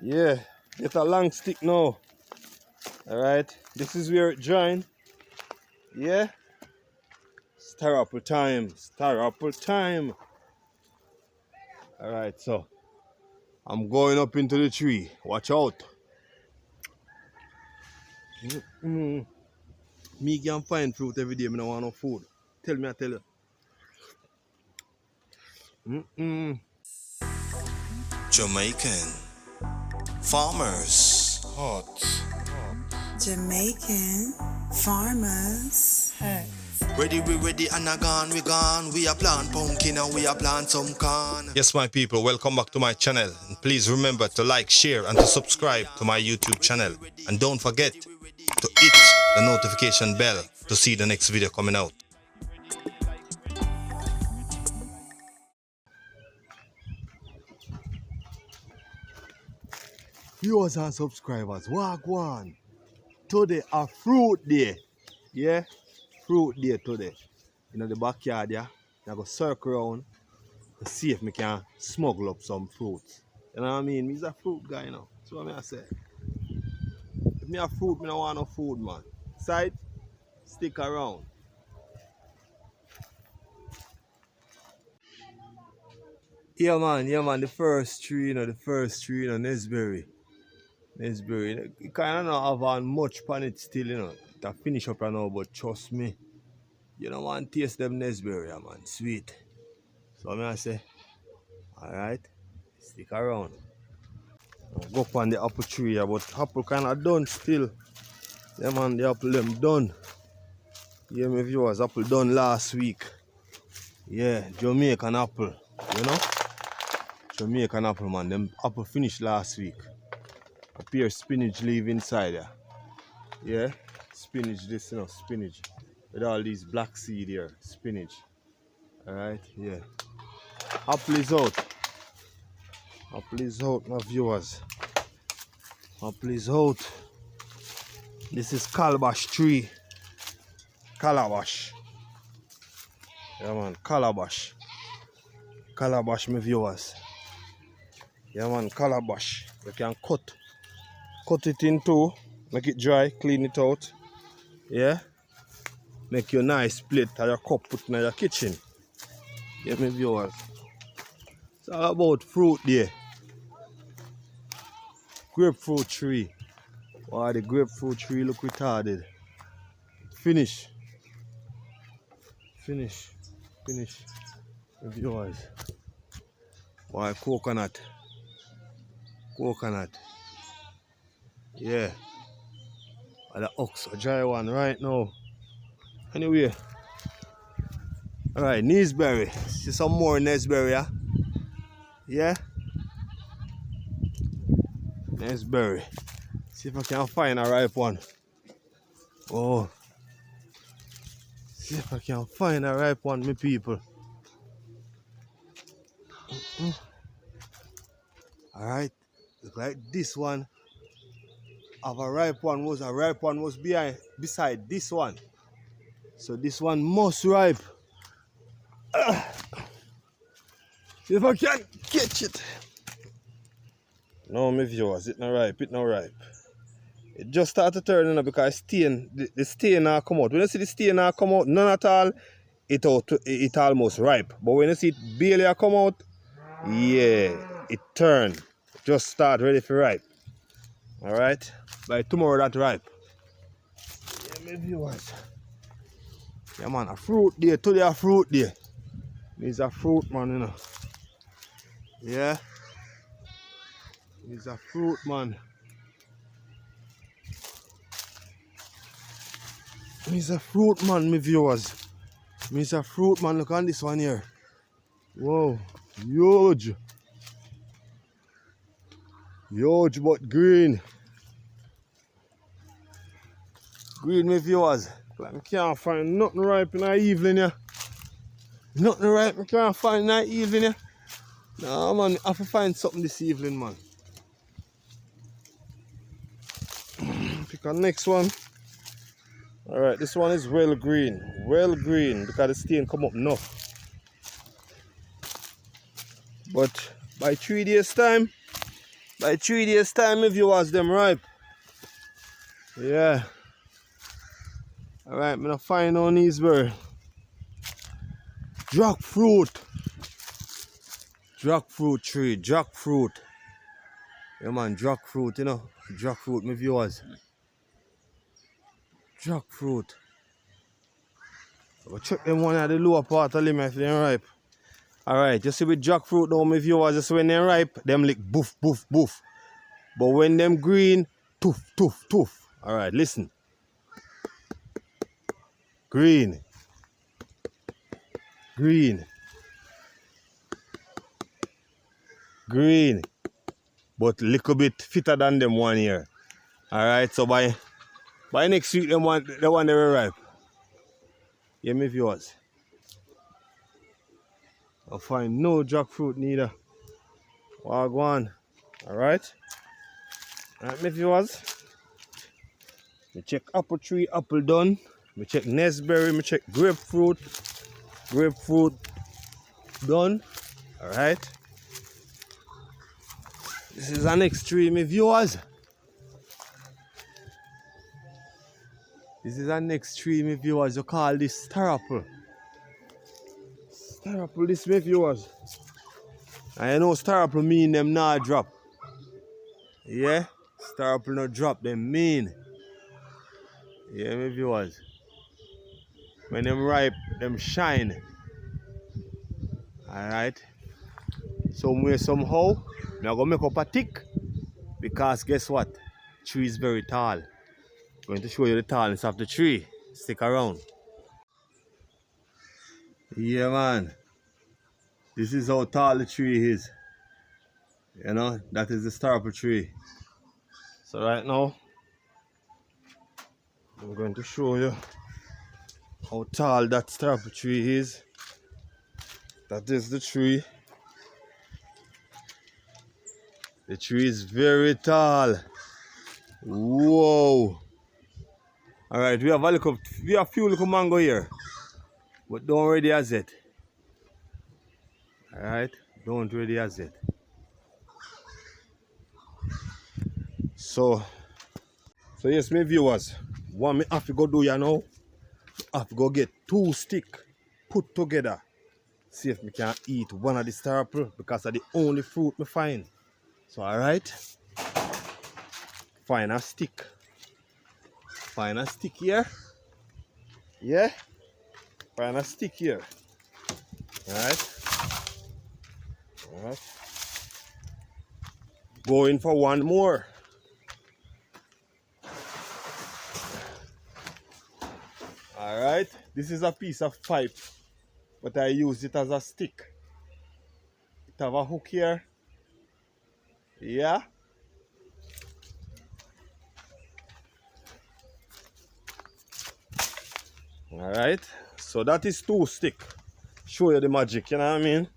Yeah, get a long stick now. Alright, this is where it join. Yeah. Stir apple time. Stir apple time. Alright, so I'm going up into the tree. Watch out. Me can find fruit every day. I don't want no food. Tell me, I tell you. Jamaican farmers hot. Jamaican farmers. Hey. Ready, we ready, and a gone, we gone. We a plant pumpkin and we a plant some corn. Yes, my people, welcome back to my channel. And please remember to like, share, and to subscribe to my YouTube channel. And don't forget to hit the notification bell to see the next video coming out. Viewers and subscribers, wagwan. Today a fruit day. Yeah, fruit day today. In the backyard, yeah. I go circle around to see if I can smuggle up some fruits. You know what I mean? Me's a fruit guy, you know. That's what I say. If me a fruit, I don't want no food, man. Side, stick around. Yeah, man, the first tree, Nesberry. It kind of not have much pan it still, to finish up right now, but trust me, you don't want to taste them Nesberry, man, sweet. So I say, alright, stick around. I'll go up on the apple tree, but apple kind of done still. Yeah, man, the apple them done. Yeah, my viewers, apple done last week. Yeah, Jamaican apple, Jamaican apple, man, them apple finished last week. A pair spinach leaf inside there. Yeah, spinach, this, spinach. With all these black seed here, spinach. Alright, yeah. Apple is out. Apple is out, my viewers. Apple is out. This is calabash tree. Calabash. Yeah, man, calabash. Calabash, my viewers. Yeah, man, calabash. You can cut it in two, make it dry, clean it out. Yeah. Make your nice plate or your cup put in your kitchen. Yeah, my viewers. It's all about fruit there. Grapefruit tree. Wow, the grapefruit tree look retarded. Finish. Finish. My viewers. Wow, coconut. Yeah. And the ox, a dry one right now. Anyway. Alright, Nesberry. See some more Nesberry, yeah? Yeah? Nesberry. See if I can find a ripe one. Oh. See if I can find a ripe one, my people. Alright. Look like this one. Have a ripe one was beside this one. So this one must ripe. See if I can catch it. No, my viewers, it not ripe. It just started turning up because the stain now come out. When you see the stain now come out, none at all, it almost ripe. But when you see it barely come out, yeah, it turn. Just start ready for ripe. Alright? By tomorrow that ripe. Yeah, my viewers. Yeah, man, a fruit day. Today a fruit day. It's a fruit, man, Yeah. It's a fruit, man. It's a fruit, man, my viewers. It's a fruit, man. Look on this one here. Whoa. Huge. Huge but green. Green, my viewers. I can't find nothing ripe in the evening here. Nothing ripe I can't find in the evening here. Nah, man, I have to find something this evening, man. Pick a next one. Alright, this one is well green because the stain come up enough. But by 3 days time, By 3 days time, if you was them ripe. Yeah. Alright, I'm gonna find on these bird. Jackfruit. Jackfruit tree, jackfruit. Yeah man, jackfruit, you know. Jackfruit, my viewers. Jackfruit. Go check them one at the lower part of them if they're ripe. Alright, you see with jackfruit though, my viewers, just when they're ripe, them lick boof, boof, boof. But when them green, toof, toof, toof. Alright, listen. Green. Green. Green. But little bit fitter than them one here. Alright, so by next week, them one they will ripe. Yeah, my viewers. I'll find no jackfruit neither. Wagwan. Alright. Alright, my viewers. Me check apple tree, apple done. Me check nestberry, me check grapefruit. Grapefruit done. Alright. This is an next tree, my viewers. This is an next tree, my viewers. You call this star apple. Star apple, this, my viewers. And you know star apple mean them not drop. Yeah? Star apple not drop, them mean. Yeah, my viewers. When them ripe, them shine. Alright. Somewhere, somehow, I'm going to make up a tick. Because guess what? Tree is very tall. I'm going to show you the tallness of the tree. Stick around. Yeah, man. This is how tall the tree is. You know, that is the star apple tree. So right now, I'm going to show you how tall that star apple tree is. That is the tree. The tree is very tall. Whoa. Alright, we have a few little mango here. But don't ready as it. Alright, don't ready as it. So yes, my viewers, what me have to go do you know? I have to go get 2 sticks put together. See if me can eat one of the star apple because that's the only fruit me find. So alright. Find a stick. Find a stick here. Yeah. Find a stick here. Alright. Alright. Going for one more. Alright. This is a piece of pipe. But I use it as a stick. It have a hook here. Yeah. Alright. So that is 2 sticks. Show you the magic, you know what I mean?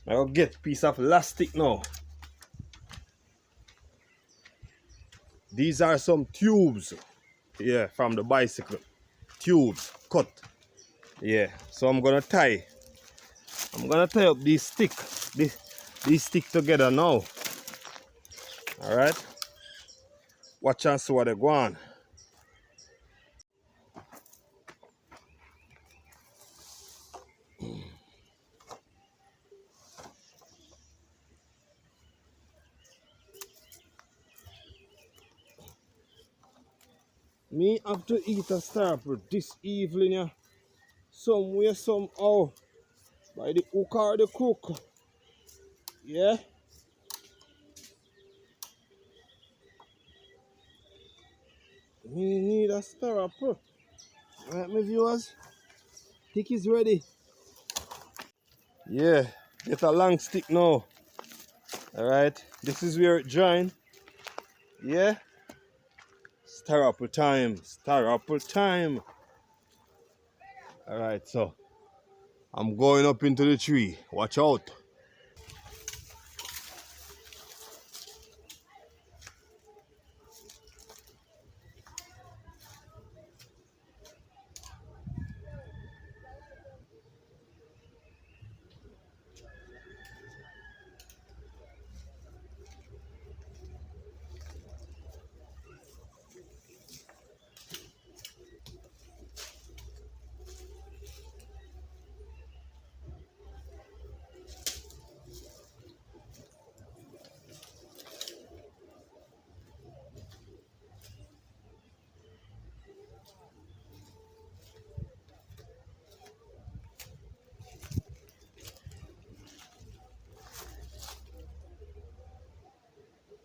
I'll get a piece of elastic now. These are some tubes. Yeah, from the bicycle. Tubes cut. Yeah. So I'm gonna tie up these sticks. These stick together now. Alright. Watch and see what they go on. Me have to eat a star apple this evening, yeah. Somewhere, somehow. By the hook or the crook. Yeah. Me need a star apple. Alright, my viewers. Stick is ready. Yeah. Get a long stick now. Alright. This is where it join. Yeah. Star apple time. Star apple time. Alright, so I'm going up into the tree. Watch out.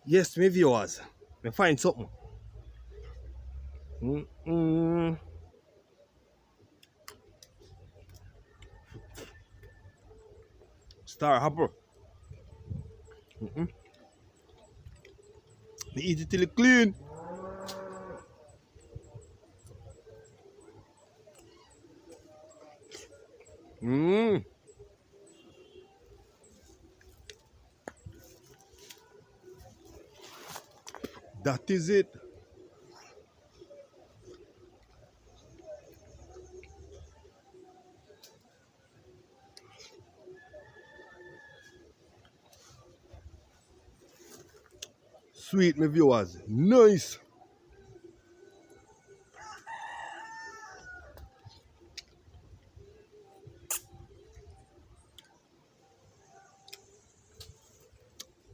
Yes, my viewers. Me find something. Mm-mm. Star hopper. Me eat it till it clean. Mm. That is it. Sweet, my viewers. Nice.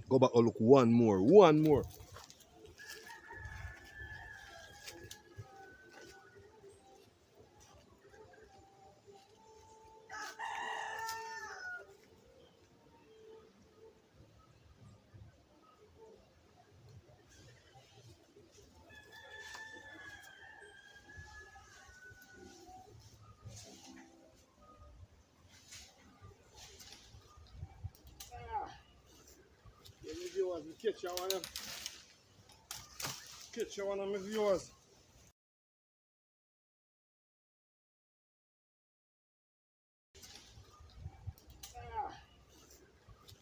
Go back and look one more. One more. Yeah, my viewers, we catch you one of them. Catch you one of my viewers.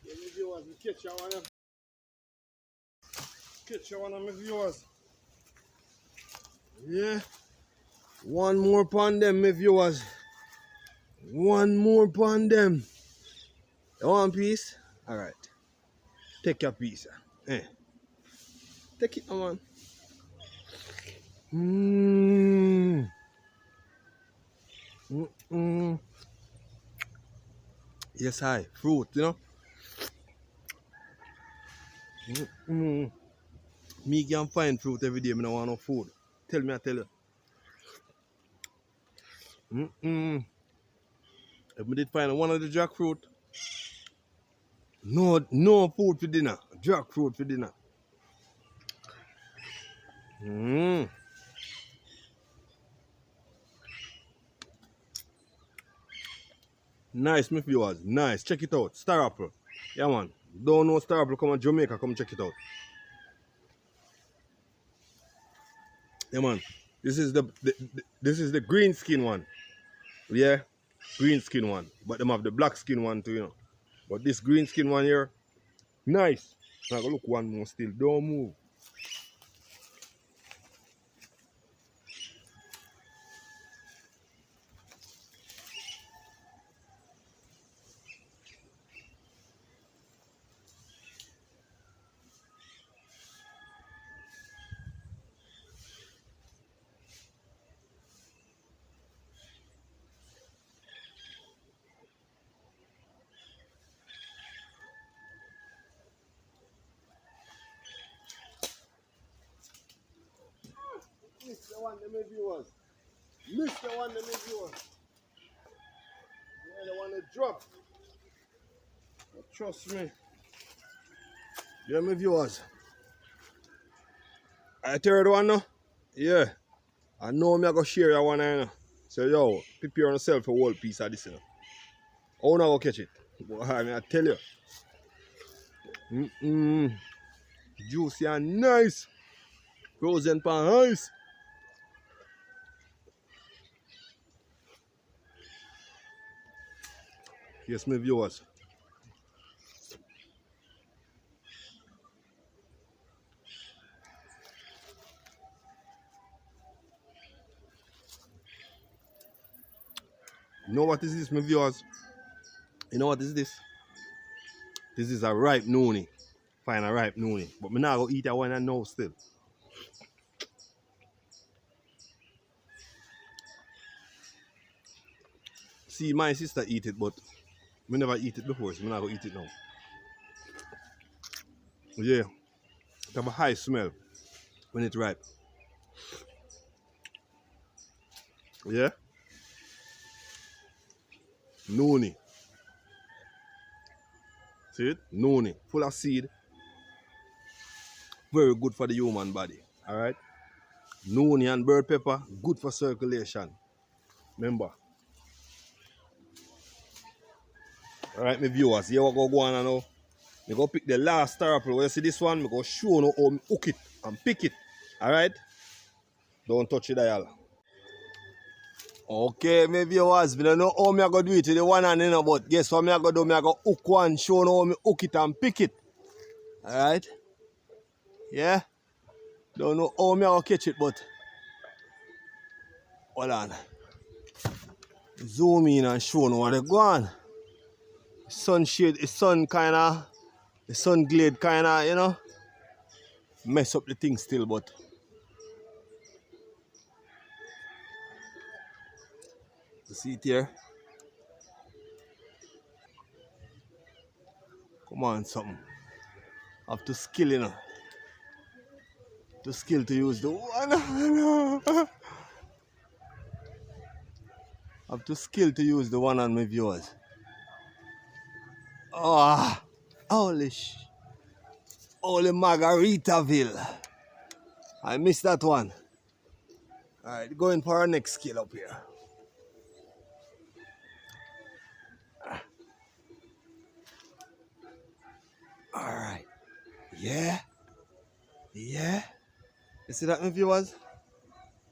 Yeah, my viewers, we catch you one of them. Catch you one of my viewers. Yeah. One more upon them, my viewers. One more upon them. You want a piece? Alright. Take your piece. Eh. Take it, man. Mmm. Mm-mm. Yes, I. Fruit, you know. Mm-mm. Me can find fruit every day. I don't want no food. Tell me, I tell you. Mm-mm. If I did find one of the jackfruit, no food for dinner. Jackfruit for dinner. Mm. Nice, my viewers. Nice. Check it out. Star apple. Yeah, man. Don't know star apple. Come on, Jamaica. Come check it out. Yeah, man. This is the green skin one. Yeah, green skin one. But them have the black skin one too, you know. But this green skin one here, nice. Now go look one more still. Don't move. Mr. One, them viewers. Mr. One, them viewers. Yeah, they want to drop. But trust me. Yeah, my viewers. I third one now. Yeah. I know me I go share that one, you know. So yo, prepare yourself for a whole piece of this, you know. How not go catch it? Boy, I tell you. Juicy and nice. Frozen pan ice. Yes, my viewers. You know what is this, my viewers? You know what is this? This is a ripe noonie. Find a ripe noonie. But me now go eat that one and know still. See, my sister eat it, but me never eat it before, so me now go eat it now. Yeah, it have a high smell when it's ripe. Yeah? Noonie. See it? Noonie. Full of seed. very good for the human body. Alright? Noni and bird pepper, good for circulation. Remember. Alright, my viewers, here we go on now. I go pick the last star apple. When you see this one, I go show you how I hook it and pick it. Alright? Don't touch it, dial. Okay, my viewers, I don't know how I go do it with the one hand, you know, but guess what I go do? I go hook one, show you how I hook it and pick it. Alright? Yeah? Don't know how I go catch it, but hold on. Zoom in and show you what they go on. Sunshade, the sun kinda, the sun glade kinda, you know, mess up the thing still, but you see it here? Come on, something. Have to skill, you know. To skill to use the one. Have to skill to use the one on my viewers. Ah, holy Margaritaville. I missed that one. Alright, going for our next skill up here. Alright. Yeah. Yeah. You see that, my viewers?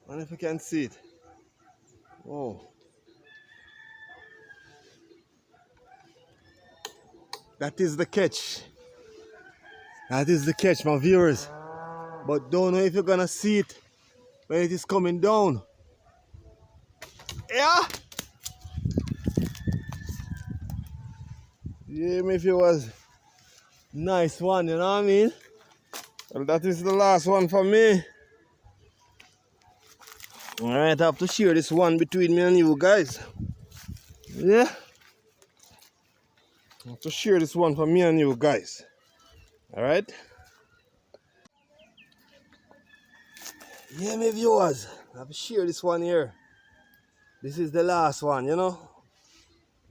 I don't know if you can see it. Oh. That is the catch. That is the catch, my viewers. But don't know if you're gonna see it when it is coming down. Yeah. Yeah, my viewers. Nice one, you know what I mean? Well, that is the last one for me. Alright, I have to share this one between me and you guys. Yeah. I have to share this one for me and you guys. Alright? Yeah, my viewers. I have to share this one here. This is the last one, you know?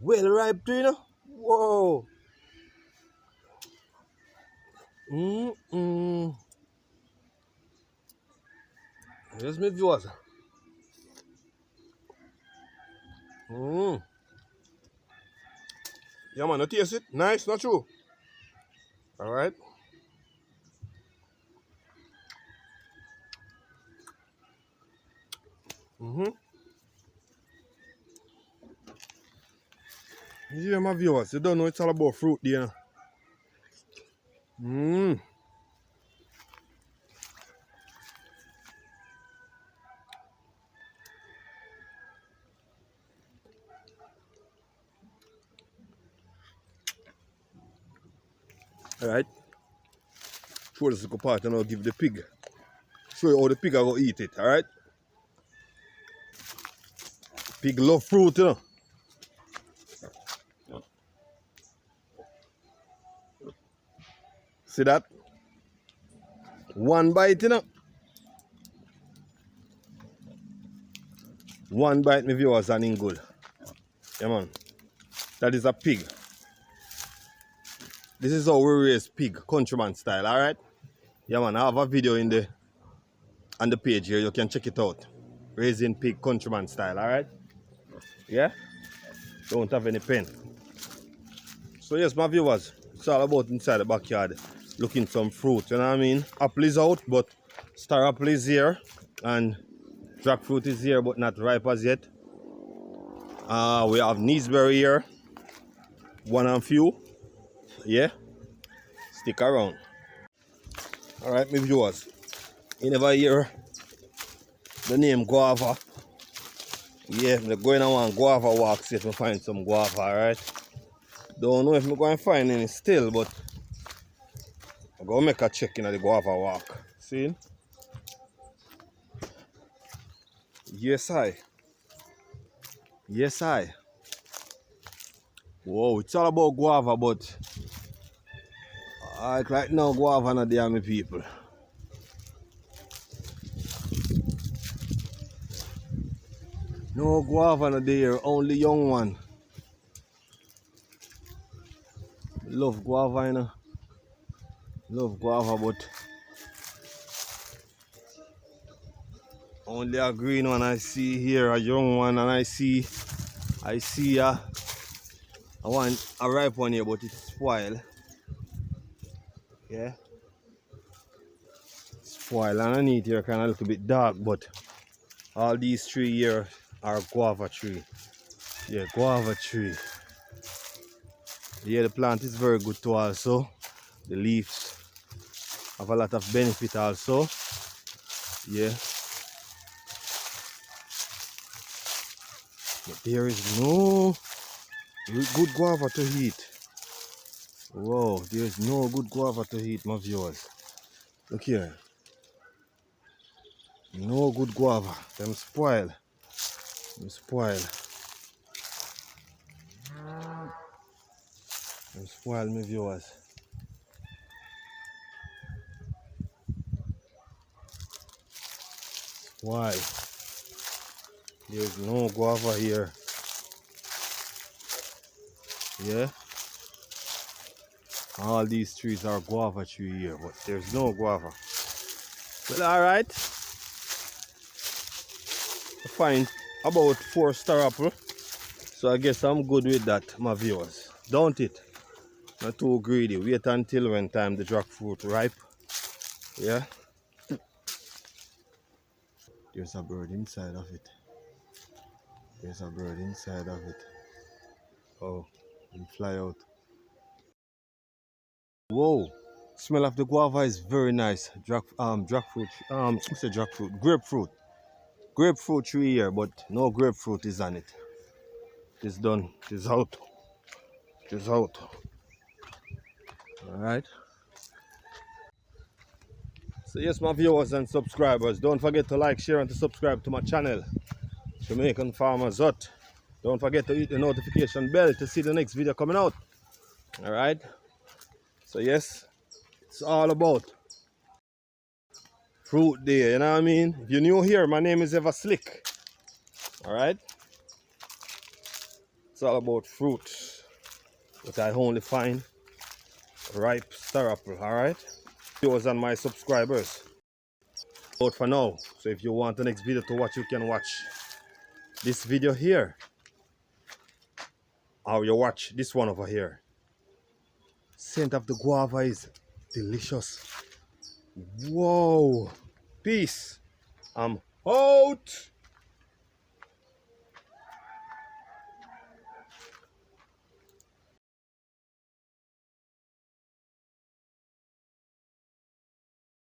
Well ripe too, you know? Whoa. Here's my viewers. Yeah, man, you taste it? Nice, not true? Alright. Yeah, my viewers, you don't know it's all about fruit there. Alright. Show this little part and I'll give the pig. Show you how the pig are going to eat it, alright? Pig love fruit, you know. See that? One bite, you know. One bite, my viewers, and in good. Yeah, man. That is a pig. This is how we raise pig, countryman style, alright? Yeah, man, I have a video on the page here. You can check it out. Raising pig, countryman style, alright? Yeah? Don't have any pen. So, yes, my viewers, it's all about inside the backyard. Looking some fruit, you know what I mean? Apple is out, but star apple is here. And jackfruit is here, but not ripe as yet. We have Neesberry here. One and few. Yeah? Stick around. Alright, my viewers. You never hear the name guava. Yeah, I'm going on guava walk, see if I find some guava, alright? Don't know if I'm going to find any still, but I'm going to make a check in the guava walk. See? Yes, I. Yes, I. Whoa, it's all about guava, but right now guava not there, my people. No guava not there, only young one. Love guava, you know. Love guava, but Only a green one I see here, a young one, and I see a ripe one here, but it's spoiled. Yeah, spoiled, and underneath here kind of a little bit dark, but all these three here are guava tree. Yeah, guava tree. Yeah, the plant is very good too also. The leaves have a lot of benefit also. Yeah. But there is no good guava to eat. Whoa, there is no good guava to eat, my viewers. Look here. No good guava. Them spoil. Them spoil. Them spoil, my viewers. Why? There's no guava here. Yeah? All these trees are guava tree here, but there's no guava. Well, alright. I find about 4-star apple. So I guess I'm good with that, my viewers. Don't it? Not too greedy. Wait until when time the jackfruit ripe. Yeah? There's a bird inside of it. There's a bird inside of it. Oh, he fly out. Whoa! Smell of the guava is very nice. Jackfruit. I say jackfruit. Grapefruit. Grapefruit tree here, but no grapefruit is on it. It's done. It's out. It's out. Alright. So yes, my viewers and subscribers, don't forget to like, share and to subscribe to my channel, Jamaican Farmers Hut. Don't forget to hit the notification bell to see the next video coming out. Alright. So yes, it's all about fruit day, you know what I mean? If you're new here, my name is Ever Slick. Alright? It's all about fruit. But I only find ripe star apple, alright? Viewers and my subscribers. Out for now. So if you want the next video to watch, you can watch this video here. Or you watch this one over here. Scent of the guava is delicious. Whoa. Peace. I'm out.